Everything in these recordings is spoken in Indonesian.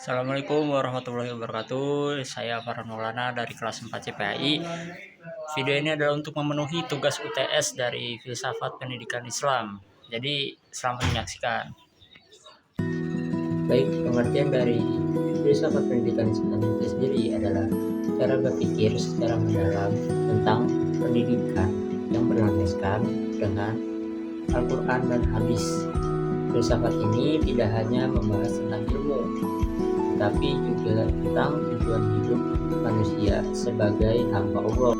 Assalamualaikum warahmatullahi wabarakatuh. Saya Farhan Maulana dari kelas 4 CPAI. Video ini adalah untuk memenuhi tugas UTS dari Filsafat Pendidikan Islam. Jadi selamat menyaksikan. Baik, pengertian dari Filsafat Pendidikan Islam itu sendiri adalah cara berpikir secara mendalam tentang pendidikan yang berlandaskan dengan Al-Quran dan Hadis. Filsafat ini tidak hanya membahas tentang ilmu, tapi juga tentang tujuan hidup manusia sebagai hamba Allah.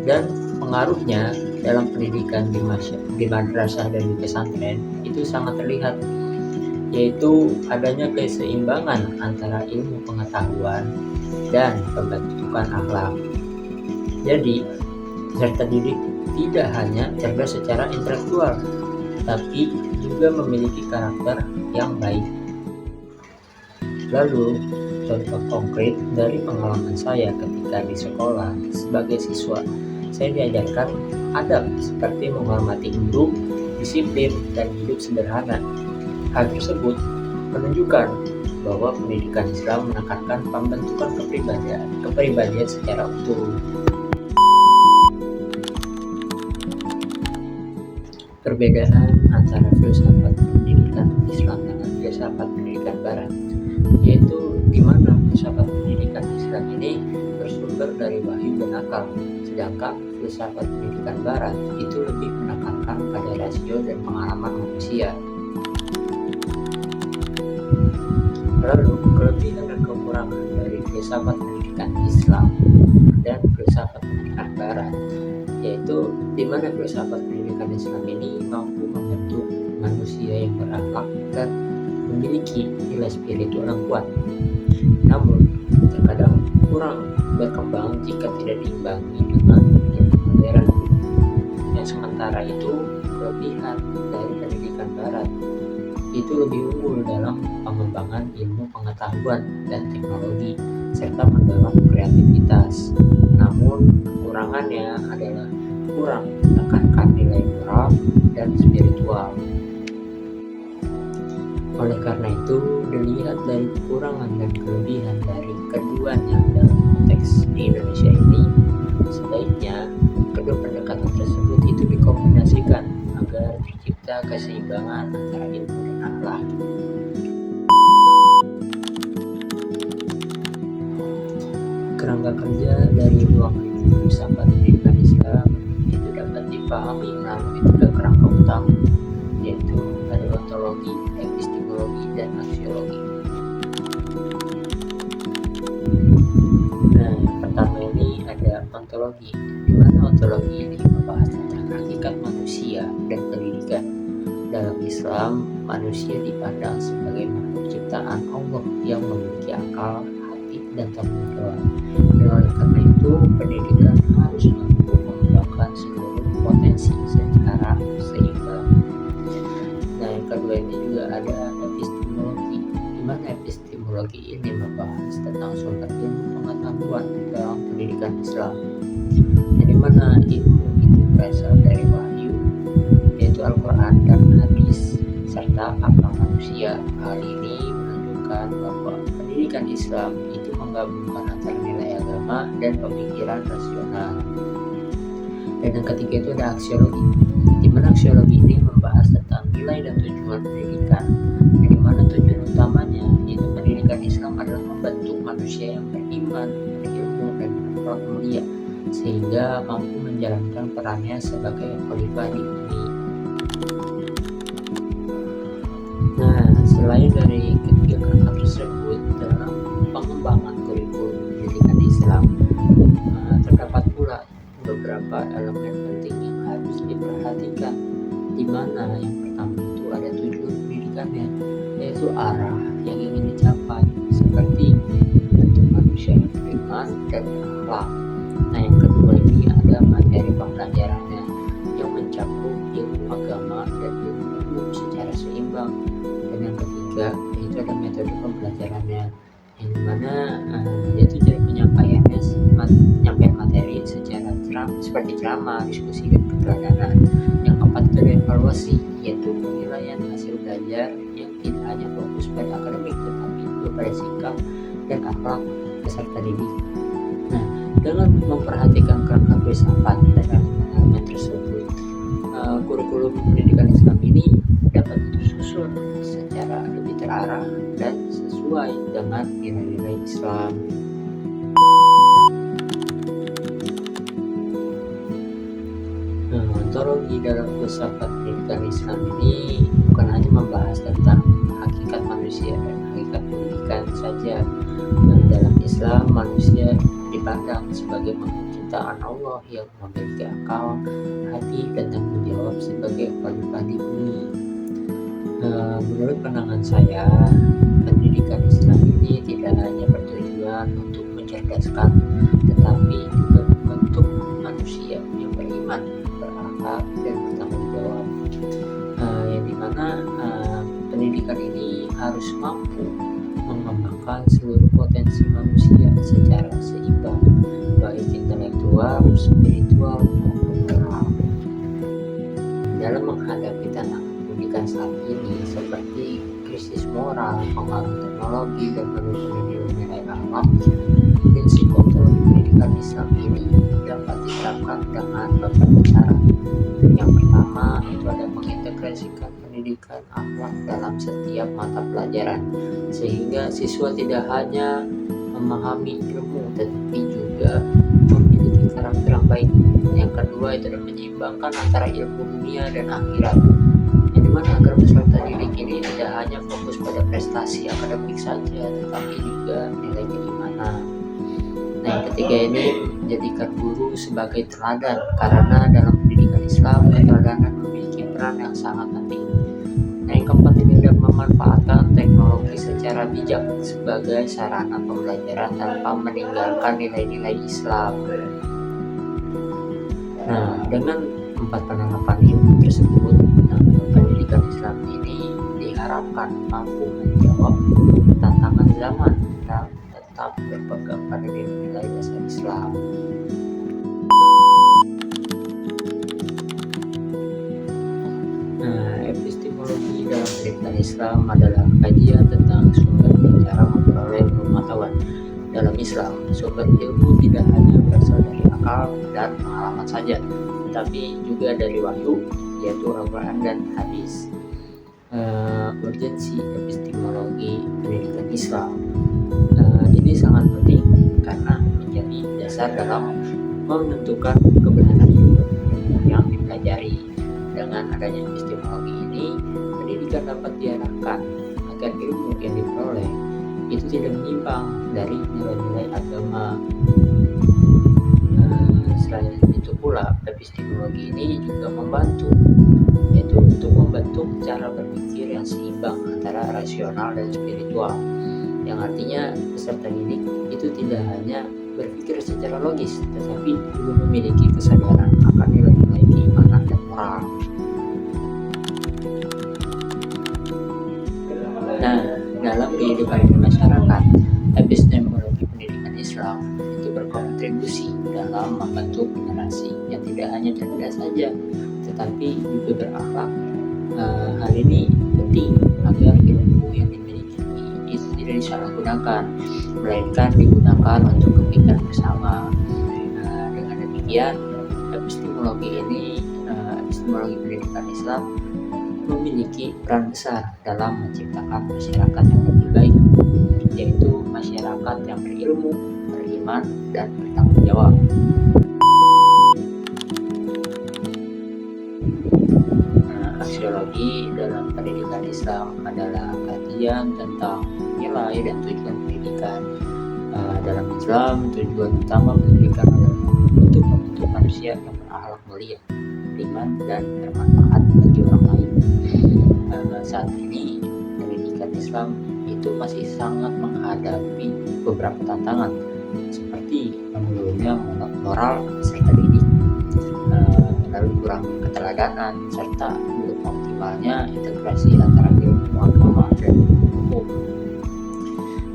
Dan pengaruhnya dalam pendidikan di madrasah dan di pesantren itu sangat terlihat, yaitu adanya keseimbangan antara ilmu pengetahuan dan pembentukan akhlak. Jadi, peserta didik tidak hanya cerdas secara intelektual, tapi juga memiliki karakter yang baik. Lalu, contoh konkret dari pengalaman saya ketika di sekolah sebagai siswa, saya diajarkan adab seperti menghormati guru, disiplin, dan hidup sederhana. Hal tersebut menunjukkan bahwa pendidikan Islam menekankan pembentukan kepribadian secara utuh. Perbedaan antara filsafat pendidikan Islam dengan filsafat pendidikan Barat, yaitu di mana filsafat pendidikan Islam ini bersumber dari wahyu dan akal, sedangkan filsafat pendidikan Barat itu lebih menekankan pada rasio dan pengalaman manusia. Lalu, kelebihan dan kekurangan dari filsafat pendidikan Islam dan filsafat pendidikan Barat, yaitu di mana filsafat pendidikan Islam ini mampu membentuk manusia yang berakhlak dan memiliki nilai spiritual yang kuat. Namun, terkadang kurang berkembang jika tidak diimbangi dengan ilmu modern. Yang sementara itu, kelebihan dari pendidikan Barat itu lebih unggul dalam pengembangan ilmu pengetahuan dan teknologi serta mendorong kreativitas. Namun, kekurangannya adalah kurang menekankan nilai moral dan spiritual. Oleh karena itu, dilihat dari kekurangan dan kelebihan dari keduanya dalam konteks di Indonesia ini, sebaiknya kedua pendekatan tersebut itu dikombinasikan agar tercipta keseimbangan antara ilmu dan akhlak. Kerangka kerja dari ruang lingkup filsafat pendidikan Islam itu dapat dipahami melalui tiga kerangka utama, yaitu ada ontologi, epistemologi, dan aksiologi. Nah, yang pertama ini ada ontologi, di mana ontologi ini membahas tentang hakikat manusia dan pendidikan. Dalam Islam, manusia dipandang sebagai makhluk ciptaan Allah yang memiliki akal, hati, dan tanggung jawab. Dan oleh karena itu, pendidikan harus mampu mengembangkan seluruh potensi secara seimbang. Nah, yang kedua ini juga ada epistemologi, di mana epistemologi ini membahas tentang sumber ilmu pengetahuan dalam pendidikan Islam, di mana ilmu itu berasal dari wahyu, yaitu Al-Quran dan Hadis, serta akal manusia. Hal ini menunjukkan bahwa pendidikan Islam itu menggabungkan antara nilai agama dan pemikiran rasional. Dan yang ketiga itu ada aksiologi, di mana aksiologi ini membahas tentang nilai dan tujuan pendidikan, di mana tujuan utamanya yaitu pendidikan Islam adalah membentuk manusia yang beriman, berilmu, dan berakhlak mulia, sehingga mampu menjalankan perannya sebagai khalifah di bumi. Nah, selain dari ketiga kerangka tersebut dalam pengembangan kurikulum pendidikan Islam, terdapat pula beberapa elemen penting yang harus diperhatikan, di mana yang pertama itu ada tujuan pendidikannya, yaitu arah yang ingin dicapai, seperti bentuk manusia yang beriman dan berakhlak. Nah, yang kedua ini ada materi pembelajarannya yang mencakup ilmu agama dan ilmu umum secara seimbang. Dan yang ketiga itu ada metode pembelajarannya, yang dimana yaitu cara penyampaiannya, penyampaian materi secara seperti ceramah, diskusi, dan keteladanan. Yang keempat itu evaluasi, yaitu penilaian hasil belajar yang tidak hanya fokus pada akademik tetapi juga pada sikap dan akhlak peserta didik. Nah, dengan memperhatikan kerangka filsafat dalam elemen tersebut, kurikulum pendidikan Islam ini dapat disusun secara lebih terarah dan sesuai dengan nilai-nilai Islam. Ontologi dalam filsafat pendidikan Islam ini bukan hanya membahas tentang hakikat manusia dan hakikat pendidikan saja. Dalam Islam, manusia dipandang sebagai makhluk ciptaan Allah yang memiliki akal, hati, dan tanggung jawab sebagai khalifah di bumi. Menurut pandangan saya, pendidikan Islam ini tidak hanya bertujuan untuk mencerdaskan, tetapi juga membentuk manusia yang beriman, berakhlak, dan bertanggung jawab. Yang dimana pendidikan ini harus mampu mengembangkan seluruh potensi manusia secara seimbang, baik intelektual, spiritual, maupun moral. Dalam menghadapi tantangan pendidikan saat ini seperti krisis moral, pengaruh teknologi, dan penurunan nilai akhlak, prinsip ontologi pendidikan Islam ini dapat diterapkan dengan beberapa cara. Yang pertama itu ada mengintegrasikan pendidikan akhlak dalam setiap mata pelajaran, sehingga siswa tidak hanya memahami ilmu tetapi juga memiliki karakter yang baik. Yang kedua itu adalah menyeimbangkan antara ilmu dunia dan akhirat, yang dimana agar peserta didik ini tidak hanya fokus pada prestasi akademik saja tetapi juga nilai keimanan. Nah, yang ketiga ini menjadikan guru sebagai teladan, karena dalam pendidikan Islam keteladanan memiliki peran yang sangat penting. Nah, yang keempat ini adalah memanfaatkan teknologi secara bijak sebagai sarana pembelajaran tanpa meninggalkan nilai-nilai Islam. Nah, dengan empat penerapan ilmu tersebut, pendidikan Islam ini diharapkan mampu menjawab tantangan zaman dan tetap berpegang pada nilai-nilai dasar Islam. Epistemologi dalam pendidikan Islam adalah kajian tentang sumber dan cara memperoleh pengetahuan. Dalam Islam, sumber ilmu tidak hanya berasal dari akal dan pengalaman saja, tetapi juga dari wahyu, yaitu Al-Quran dan hadis. Urgensi epistemologi pendidikan Islam ini sangat penting karena menjadi dasar dalam menentukan kebenaran ilmu yang dipelajari. Dengan adanya epistemologi ini, pendidikan dapat diarahkan agar ilmu yang diperoleh itu tidak menyimpang dari nilai-nilai agama. Selain itu pula, epistemologi ini juga membantu, yaitu untuk membentuk cara berpikir yang seimbang antara rasional dan spiritual, yang artinya peserta didik itu tidak hanya berpikir secara logis, tetapi juga memiliki kesadaran akan nilai-nilai keimanan dan moral. Nah, dalam kehidupan masyarakat, epistemologi pendidikan Islam itu berkontribusi dalam membentuk generasi yang tidak hanya cerdas saja, tetapi juga berakhlak. Hal ini penting agar ilmu yang dimiliki itu tidak disalahgunakan, melainkan digunakan untuk kebaikan bersama. Dengan demikian, epistemologi pendidikan Islam memiliki peran besar dalam menciptakan masyarakat yang lebih baik, yaitu masyarakat yang berilmu, beriman, dan bertanggung jawab. Aksiologi dalam pendidikan Islam adalah kajian tentang nilai dan tujuan pendidikan. Dalam Islam, tujuan utama pendidikan adalah untuk membentuk manusia yang berakhlak mulia, beriman, dan bermanfaat bagi orang lain. Saat ini, pendidikan Islam itu masih sangat menghadapi beberapa tantangan, seperti menurunnya moral peserta didik, lalu kurang keteladanan, serta belum optimalnya integrasi antara ilmu agama dan hukum.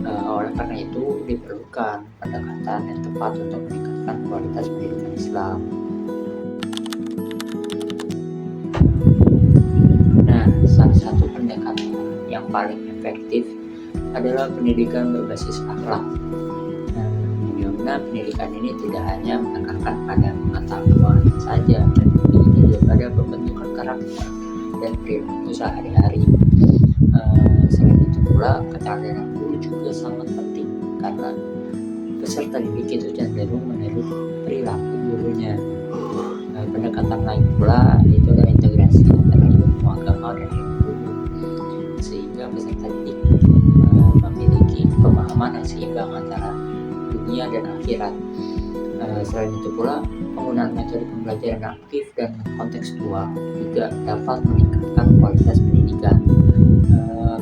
Oleh karena itu, diperlukan pendekatan yang tepat untuk meningkatkan kualitas pendidikan Islam. paling efektif adalah pendidikan berbasis akhlak. Di mana pendidikan ini tidak hanya menekankan pada pengetahuan saja, tetapi juga pada pembentukan karakter dan perilaku sehari-hari. Selain itu pula, keteladanan guru juga sangat penting karena peserta didik itu cenderung meniru perilaku gurunya. Pendekatan lain pula itu adalah integrasi antara ilmu agama dan ilmu guru, sehingga peserta didik memiliki pemahaman yang seimbang antara dunia dan akhirat. Selain itu pula, penggunaan metode pembelajaran aktif dan kontekstual juga dapat meningkatkan kualitas pendidikan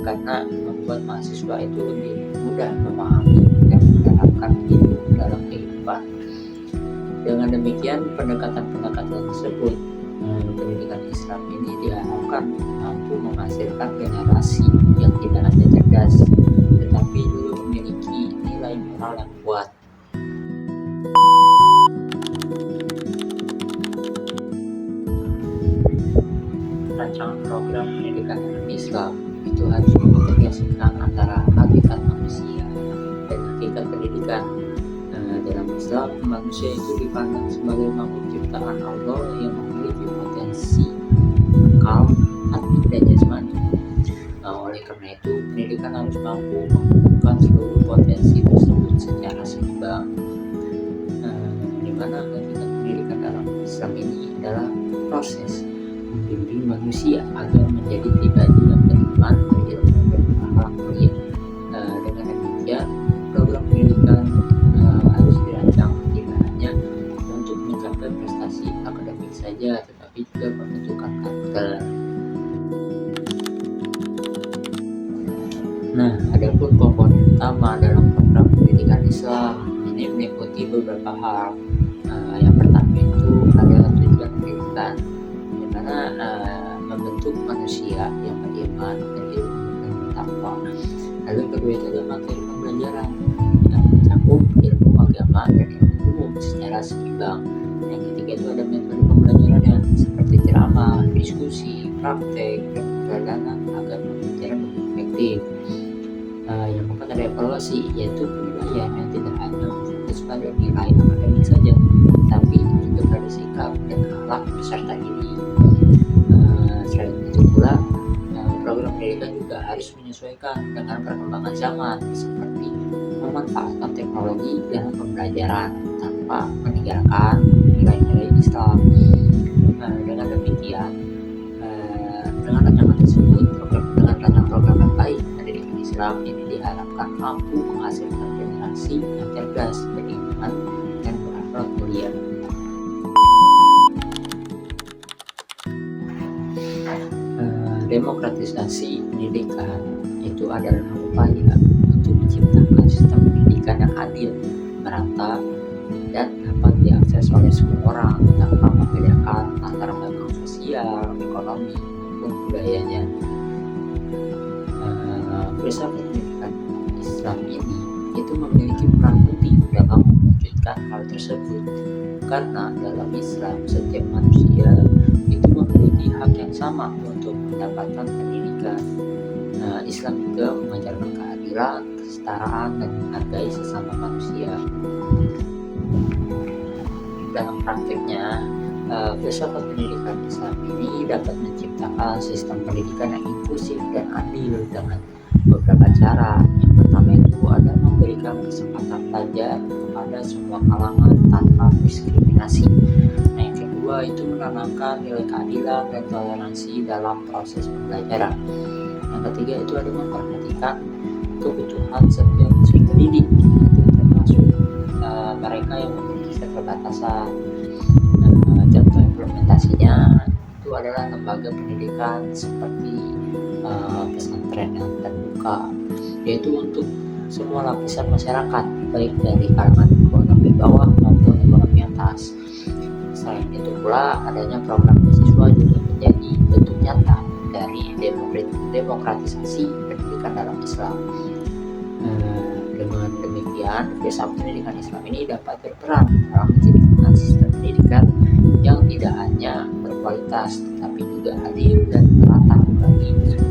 karena membuat mahasiswa itu lebih mudah memahami dan menerapkan ilmu dalam kehidupan. Dengan demikian, pendekatan-pendekatan tersebut, pendidikan Islam ini diharapkan mampu menghasilkan generasi yang tidak hanya cerdas, tetapi juga memiliki nilai moral yang kuat. Rancangan program pendidikan dalam Islam itu harus mengintegrasikan antara hakikat manusia dan hakikat pendidikan. Dalam Islam, manusia itu dipandang sebagai makhluk ciptaan Allah yang memiliki potensi akal, hati, dan jasmani. Oleh karena itu, pendidikan harus mampu mengumpulkan seluruh potensi tersebut secara seimbang. Di mana hakikat pendidikan dalam Islam ini adalah proses membimbing manusia agar menjadi pribadi yang beriman, berilmu, dan berakhlak mulia. Dengan demikian, program pendidikan harus dirancang tidak hanya untuk mencapai prestasi akademik saja, tetapi juga pembentukan karakter. Nah, adapun komponen utama dalam program pendidikan Islam ini meliputi beberapa hal. Yang pertama itu adalah tujuan pendidikan, di mana membentuk manusia yang beriman, berilmu, dan bertakwa. Lalu kedua itu adalah materi pembelajaran yang mencakup ilmu agama dan ilmu umum secara seimbang. Yang ketiga itu ada metode pembelajarannya seperti ceramah, diskusi, praktek, dan perjalanan agar pembelajaran lebih efektif. Yang keempat ada evaluasi, yaitu penilaian yang tidak hanya fokus pada nilai akademik saja, tapi juga pada sikap dan akhlak peserta didik. Selain itu pula, program pendidikan juga harus menyesuaikan dengan perkembangan zaman, seperti memanfaatkan teknologi dalam pembelajaran tanpa meninggalkan nilai-nilai Islam. Dengan demikian, dengan rancangan tersebut, dengan rancangan program yang baik, pendidikan Islam ini diharapkan mampu menghasilkan generasi yang cerdas, beriman, dan berakhlak mulia. Demokratisasi pendidikan itu adalah upaya untuk menciptakan sistem pendidikan yang adil, merata, dan dapat diakses oleh semua orang tanpa membedakan antara background sosial, ekonomi, maupun budayanya. Filsafat pendidikan Islam ini itu memiliki peran penting dalam mewujudkan hal tersebut, karena dalam Islam setiap manusia itu memiliki hak yang sama untuk mendapatkan pendidikan. Islam juga mengajarkan keadilan, kesetaraan, dan menghargai sesama manusia. Dalam praktiknya, filsafat pendidikan Islam ini dapat menciptakan sistem pendidikan yang inklusif dan adil dengan beberapa cara. Yang pertama itu adalah memberikan kesempatan belajar kepada semua kalangan tanpa diskriminasi. Yang kedua itu menanamkan nilai keadilan dan toleransi dalam proses pembelajaran. Yang ketiga itu ada memperhatikan kebutuhan setiap peserta didik, termasuk mereka yang memiliki keterbatasan. Contoh implementasinya itu adalah lembaga pendidikan seperti pesantren yang terbuka, yaitu untuk semua lapisan masyarakat, baik dari kalangan ekonomi bawah maupun ekonomi atas. Selain itu pula, adanya program beasiswa juga menjadi bentuk nyata dari demokratisasi pendidikan dalam Islam. Dengan demikian, filsafat pendidikan Islam ini dapat berperan dalam menciptakan sistem pendidikan yang tidak hanya berkualitas, tetapi juga adil dan merata bagi semua